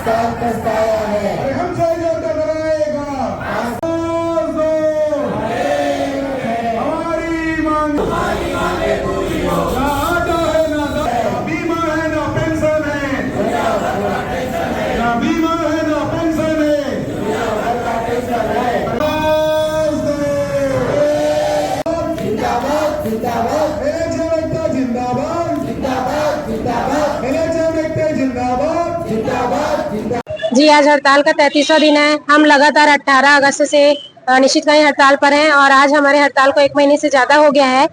साथ पछताया है। हमसे जो टकराएगा हमारी मांगे पूरी हो। ना आटा है ना बीमा है ना पेंशन है, ना बीमा है ना पेंशन है। जिंदाबाद जिंदाबाद जिंदाबाद जिंदाबाद जिंदाबाद जिंदाबाद जिंदाबाद। जी, आज हड़ताल का 33वां दिन है। हम लगातार 18 अगस्त से अनिश्चितकालीन हड़ताल पर हैं और आज हमारे हड़ताल को 1 महीने से ज्यादा हो गया है।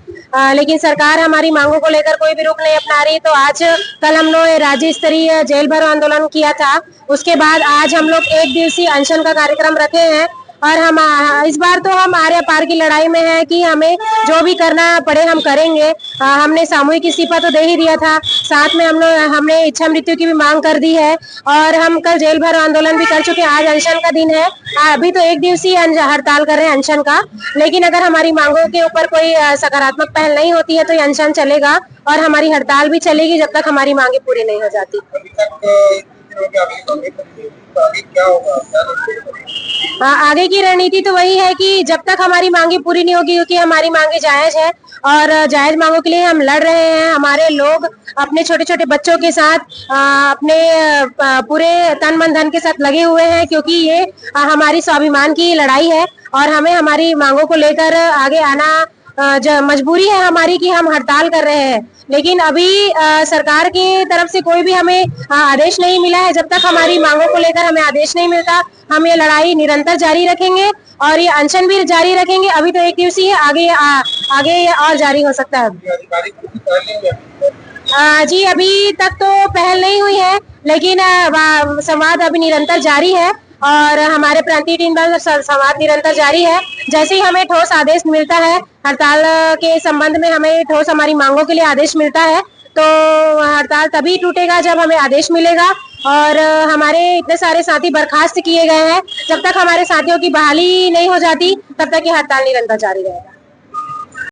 लेकिन सरकार हमारी मांगों को लेकर कोई भी रुख नहीं अपना रही। तो आज कल हम लोग राज्य स्तरीय जेल भरो आंदोलन किया था। उसके बाद आज हम लोग 1 दिवसीय अनशन का कार्यक्रम रखे हैं और हम इस बार तो हम आर्य पार की लड़ाई में है कि हमें जो भी करना पड़े हम करेंगे। हमने सामूहिक इस्तीफा तो दे ही दिया था, साथ में हमने इच्छा मृत्यु की भी मांग कर दी है और हम कल जेल भरो आंदोलन भी कर चुके हैं। आज अनशन का दिन है। अभी तो 1 दिवसीय हड़ताल कर रहे हैं अनशन का, लेकिन अगर हमारी मांगों के ऊपर कोई सकारात्मक पहल नहीं होती है तो ये अनशन चलेगा और हमारी हड़ताल भी चलेगी जब तक हमारी मांगे पूरी नहीं हो जाती। आगे की रणनीति तो वही है कि जब तक हमारी मांगे पूरी नहीं होगी, क्योंकि हमारी मांगे जायज है और जायज मांगों के लिए हम लड़ रहे हैं। हमारे लोग अपने छोटे छोटे बच्चों के साथ अपने पूरे तन मन धन के साथ लगे हुए हैं, क्योंकि ये हमारी स्वाभिमान की लड़ाई है और हमें हमारी मांगों को लेकर आगे आना मजबूरी है हमारी कि हम हड़ताल कर रहे हैं। लेकिन अभी सरकार की तरफ से कोई भी हमें आदेश नहीं मिला है। जब तक हमारी मांगों को लेकर हमें आदेश नहीं मिलता, हम ये लड़ाई निरंतर जारी रखेंगे और ये अनशन भी जारी रखेंगे। अभी तो 1 दिवसीय है, आगे ये और जारी हो सकता है। जी, अभी तक तो पहल नहीं हुई है, लेकिन संवाद अभी निरंतर जारी है और हमारे प्रांतीय टीम द्वारा संवाद निरंतर जारी है। जैसे ही हमें ठोस आदेश मिलता है हड़ताल के संबंध में, हमें ठोस हमारी मांगों के लिए आदेश मिलता है, तो हड़ताल तभी टूटेगा जब हमें आदेश मिलेगा। और हमारे इतने सारे साथी बर्खास्त किए गए हैं, जब तक हमारे साथियों की बहाली नहीं हो जाती तब तक ये हड़ताल निरंतर जारी रहेगा।